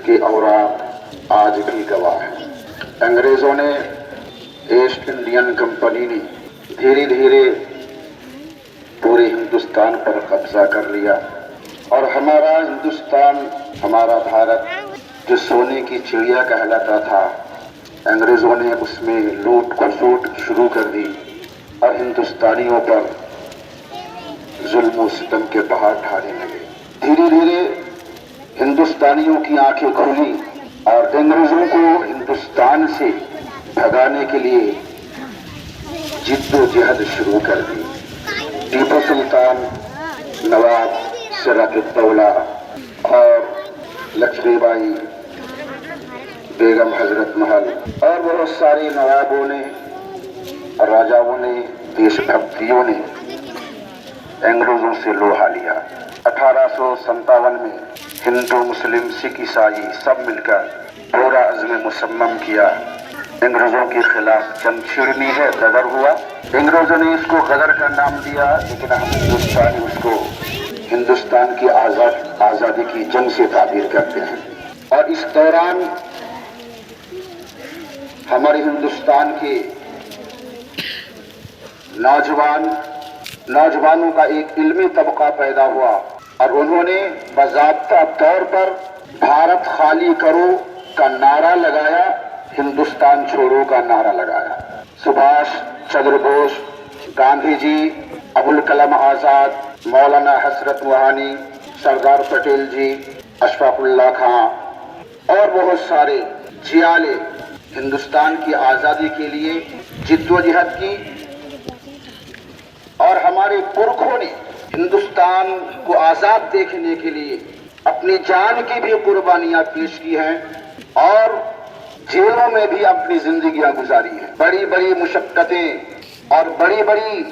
کے اوراق آج بھی گواہ ہیں۔ انگریزوں نے، ایسٹ انڈین کمپنی نے دھیرے دھیرے پورے ہندوستان پر قبضہ کر لیا، اور ہمارا ہندوستان، ہمارا بھارت جو سونے کی چڑیا کہلاتا تھا، انگریزوں نے اس میں لوٹ کھسوٹ شروع کر دی اور ہندوستانیوں پر ظلم و ستم کے پہاڑ ڈھانے لگے۔ دھیرے دھیرے ہندوستانیوں کی آنکھیں کھلی اور انگریزوں کو ہندوستان سے بھگانے کے لیے جد و جہد شروع کر دی۔ ٹیپو سلطان، نواب سراج الدولہ اور لکشمی بائی بیگم حضرت محل اور بہت سارے نوابوں نے، راجاؤں نے، دیش بھکتیوں نے انگریزوں سے لوہا لیا۔ 1857 میں ہندو، مسلم، سکھ، عیسائی سب مل کر پورا عزم مصمم کیا، انگریزوں کے خلاف جنگ چھڑنی ہے۔ غدر ہوا، انگریزوں نے اس کو غدر کا نام دیا، لیکن ہم ہندوستانی اس کو ہندوستان کی آزادی کی جنگ سے تعبیر کرتے ہیں۔ اور اس دوران ہمارے ہندوستان کے نوجوانوں کا ایک علمی طبقہ پیدا ہوا، اور انہوں نے باضابطہ طور پر بھارت خالی کرو کا نعرہ لگایا، ہندوستان چھوڑو کا نعرہ لگایا۔ سبھاش چندر بوس، گاندھی جی، ابوالکلام آزاد، مولانا حسرت موہانی، سردار پٹیل جی، اشفاق اللہ خان اور بہت سارے جیاں نے ہندوستان کی آزادی کے لیے جد و جہد کی، اور ہمارے پرکھوں نے ہندوستان کو آزاد دیکھنے کے لیے اپنی جان کی بھی قربانیاں پیش کی ہیں، اور جیلوں میں بھی اپنی زندگیاں گزاری ہیں۔ بڑی بڑی مشقتیں اور بڑی بڑی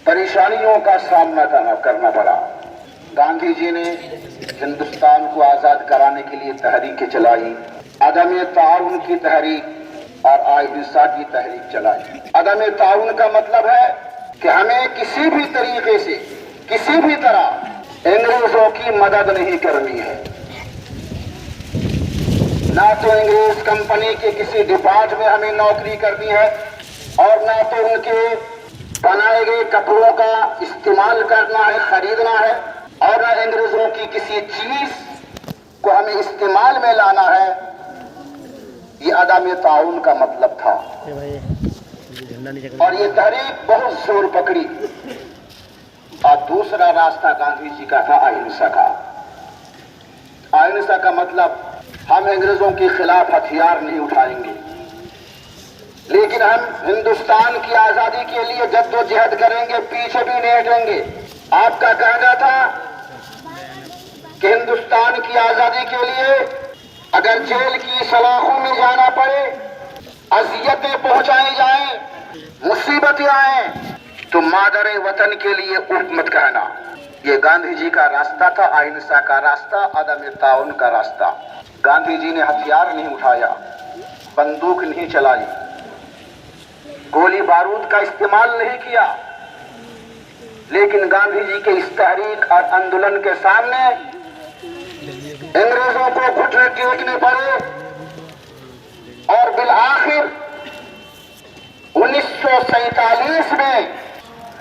پریشانیوں کا سامنا کرنا پڑا۔ گاندھی جی نے ہندوستان کو آزاد کرانے کے لیے تحریکیں چلائی، عدم تعاون کی تحریک اور اہنسا کی تحریک چلائی۔ عدم تعاون کا مطلب ہے کہ ہمیں کسی بھی طریقے سے، کسی بھی طرح انگریزوں کی مدد نہیں کرنی ہے، نہ تو انگریز کمپنی کے کسی ڈپارٹ میں ہمیں نوکری کرنی ہے، اور نہ تو ان کے بنائے گئے کپڑوں کا استعمال کرنا ہے، خریدنا ہے، اور نہ انگریزوں کی کسی چیز کو ہمیں استعمال میں لانا ہے۔ یہ عدم تعاون کا مطلب تھا، اور یہ تحریک بہت زور پکڑی۔ اور دوسرا راستہ گاندھی جی کا تھا اہنسا کا۔ اہنسا کا مطلب ہم انگریزوں کے خلاف ہتھیار نہیں اٹھائیں گے، لیکن ہم ہندوستان کی آزادی کے لیے جد و جہد کریں گے، پیچھے بھی نہیں ہٹیں گے۔ آپ کا کہنا تھا کہ ہندوستان کی آزادی کے لیے اگر جیل کی سلاخوں میں جانا پڑے، اذیتیں پہنچائی جائیں، مصیبتیں آئیں، تو مادر وطن کے لیے اف مت کہنا۔ یہ گاندھی جی کا راستہ تھا، اہنسا کا راستہ، عدم تعاون کا راستہ۔ گاندھی جی نے ہتھیار نہیں اٹھایا، بندوق نہیں چلائی، گولی بارود کا استعمال نہیں کیا، لیکن گاندھی جی کے اس تحریک اور آندولن کے سامنے انگریزوں کو گھٹنے ٹیکنے پڑے، اور بالآخر 1947 میں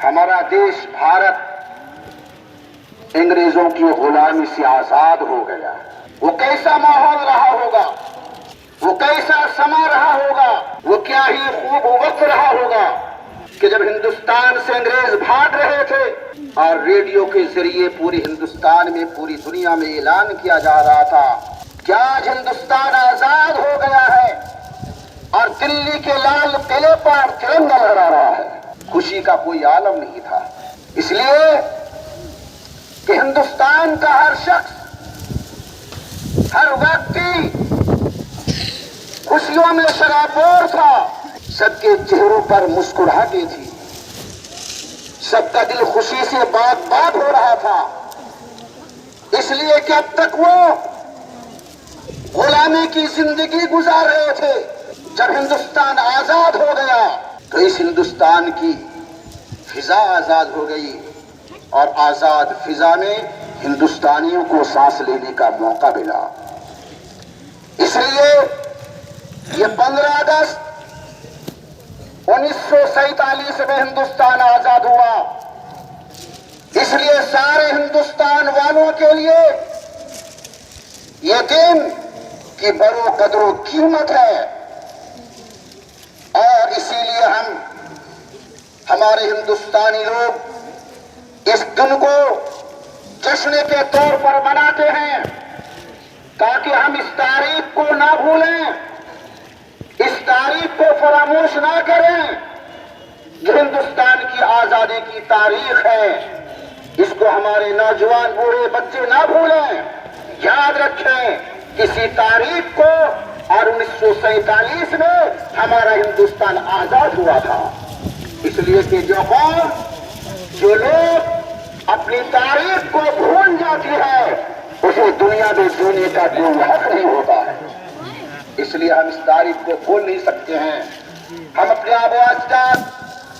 ہمارا دیش بھارت انگریزوں کی غلامی سے آزاد ہو گیا۔ وہ کیسا ماحول رہا ہوگا، وہ کیسا سما رہا ہوگا، وہ کیا ہی خوب وقت رہا ہوگا کہ جب ہندوستان سے انگریز بھاگ رہے تھے اور ریڈیو کے ذریعے پورے ہندوستان میں، پوری دنیا میں اعلان کیا جا رہا تھا کہ آج ہندوستان آزاد ہو گیا ہے، اور دلی کے لال قلعے پر ترنگا لہرا رہا ہے۔ خوشی کا کوئی عالم نہیں تھا، اس لیے کہ ہندوستان کا ہر شخص، ہر ویکتی خوشیوں میں سرابور تھا، سب کے چہروں پر مسکراہٹیں تھی، سب کا دل خوشی سے باغ باغ ہو رہا تھا، اس لیے کہ اب تک وہ غلامی کی زندگی گزار رہے تھے۔ جب ہندوستان آزاد ہو گیا تو اس ہندوستان کی فضا آزاد ہو گئی، اور آزاد فضا میں हिंदुस्तानियों को सांस लेने का मौका मिला। इसलिए ये 15 अगस्त 1947 में हिंदुस्तान आजाद हुआ। इसलिए सारे हिंदुस्तान वालों के लिए ये दिन की बड़ो कदरो कीमत है, और इसीलिए हमारे हिंदुस्तानी लोग इस दिन को जश्न के तौर पर मनाते हैं, ताकि हम इस तारीख को ना भूलें, इस तारीख को फरामोश ना करें। जो हिंदुस्तान की आजादी की तारीख है, इसको हमारे नौजवान बूढ़े बच्चे ना भूलें, याद रखें। किसी तारीख को और 1947 में हमारा हिंदुस्तान आजाद हुआ था। इसलिए कि जो लोग अपनी तारीख को भूल जाती है, उसे दुनिया में जीने का कोई हक नहीं होता है। इसलिए हम इस तारीख को भूल नहीं सकते हैं। हम अपने आबा अजदाद,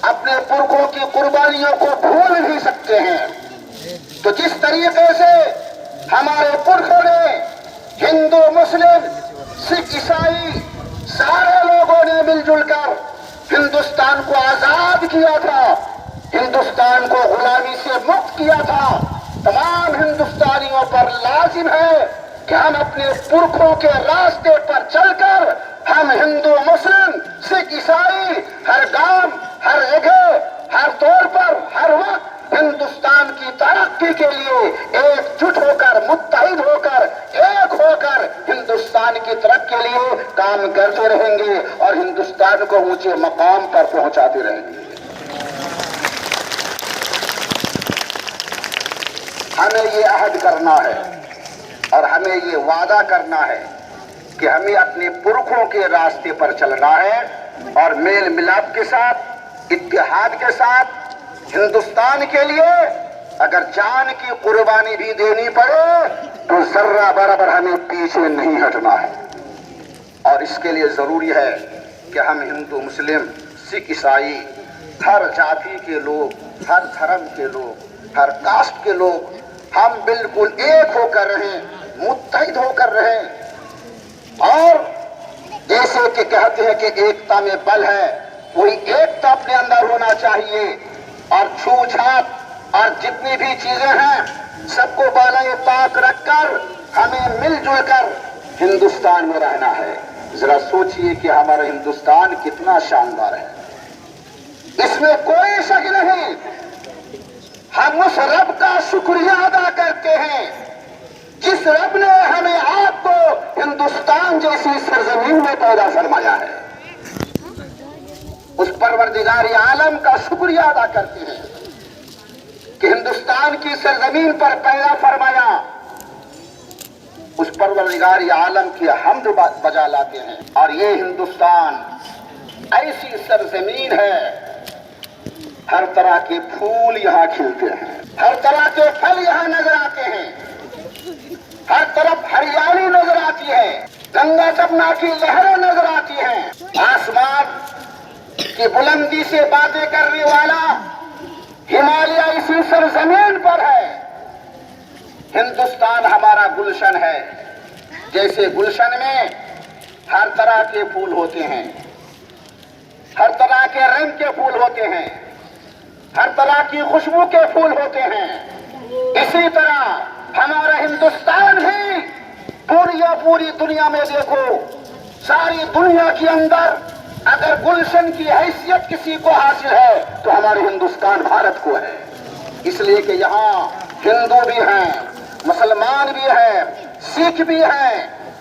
अपने पुरखों की कुर्बानियों को भूल नहीं सकते हैं। तो जिस तरीके से हमारे पुरखों ने, हिंदू, मुस्लिम, सिख, ईसाई, सारे लोगों ने मिलजुल कर हिंदुस्तान को आजाद किया था, हिंदुस्तान को गुलामी से मुक्त किया था, तमाम हिंदुस्तानियों पर लाजिम है कि हम अपने पुरखों के रास्ते पर चलकर हम हिंदू, मुस्लिम, सिख, ईसाई हर गांव, हर जगह, हर तौर पर, हर वक्त हिंदुस्तान की तरक्की के लिए एकजुट होकर, मुत्तहिद होकर, एक होकर हिंदुस्तान की तरक्की के लिए काम करते रहेंगे और हिंदुस्तान को ऊंचे मकाम पर पहुंचाते रहेंगे। हमें ये अहद करना है और हमें ये वादा करना है कि हमें अपने पुरखों के रास्ते पर चलना है और मेल मिलाप के साथ, इत्तेहाद के साथ हिंदुस्तान के लिए अगर जान की कुर्बानी भी देनी पड़े तो जर्रा बराबर हमें पीछे नहीं हटना है। और इसके लिए जरूरी है कि हम हिंदू, मुस्लिम, सिख, ईसाई, हर जाति के लोग, हर धर्म के लोग, हर कास्ट के लोग, हम बिल्कुल एक होकर रहें, मुत्तहिद होकर रहें। और जैसे कि कहते हैं कि एकता में बल है, वही एकता अपने अंदर होना चाहिए। और छूछात और जितनी भी चीजें हैं सबको बालाए ताक रखकर हमें मिलजुल कर हिंदुस्तान में रहना है। जरा सोचिए कि हमारा हिंदुस्तान कितना शानदार है, इसमें कोई शक नहीं। हम उस रब का शुक्रिया अदा करते हैं जिस रब ने हमें आपको हिंदुस्तान जैसी सरजमीन में पैदा फरमाया है। उस परवरदिगार आलम का शुक्रिया अदा करते हैं कि हिंदुस्तान की सरजमीन पर पैदा फरमाया। उस परवरदिगार आलम की हमद बजा लाते हैं। और ये हिंदुस्तान ऐसी सरजमीन है, हर तरह के फूल यहाँ खिलते हैं, हर तरह के फल यहाँ नजर आते हैं, हर तरफ हरियाली नजर आती है, गंगा जमुना की लहरें नजर आती हैं। आसमान की बुलंदी से बातें करने वाला हिमालय इसी सरजमीन पर है। हिंदुस्तान हमारा गुलशन है। जैसे गुलशन में हर तरह के फूल होते हैं, हर तरह के रंग के फूल होते हैं, हर तरह की खुशबू के फूल होते हैं, इसी तरह हमारा हिंदुस्तान भी पूरी दुनिया में देखो, सारी दुनिया के अंदर अगर गुलशन की हैसियत किसी को हासिल है तो हमारे हिंदुस्तान भारत को है। इसलिए कि यहाँ हिंदू भी हैं, मुसलमान भी हैं, सिख भी हैं,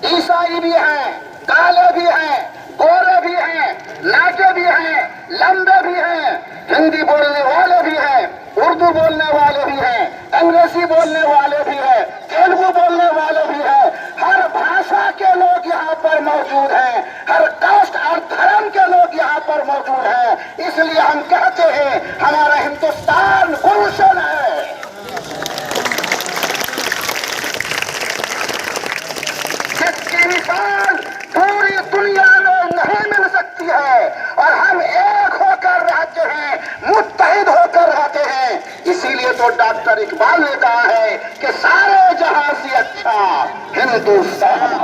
ईसाई भी हैं, काले भी हैं, गोरे भी हैं, नाटे भी हैं, लंबे भी हैं, हिंदी बोलने वाले भी हैं, उर्दू बोलने वाले भी हैं, अंग्रेजी बोलने वाले भी हैं, तेलुगु बोलने वाले भी हैं। हर भाषा के लोग यहाँ पर मौजूद हैं, हर कास्ट और धर्म के लोग यहाँ पर मौजूद हैं। इसलिए हम कहते हैं हमारा हिंदुस्तान गुलशन है। जिसकी मिसाल पूरी दुनिया में नहीं मिल सकती है और हम एक होकर रहते हैं, मुत्तहिद होकर रहते हैं। इसीलिए तो डॉक्टर इकबाल ने कहा है कि ہندوستان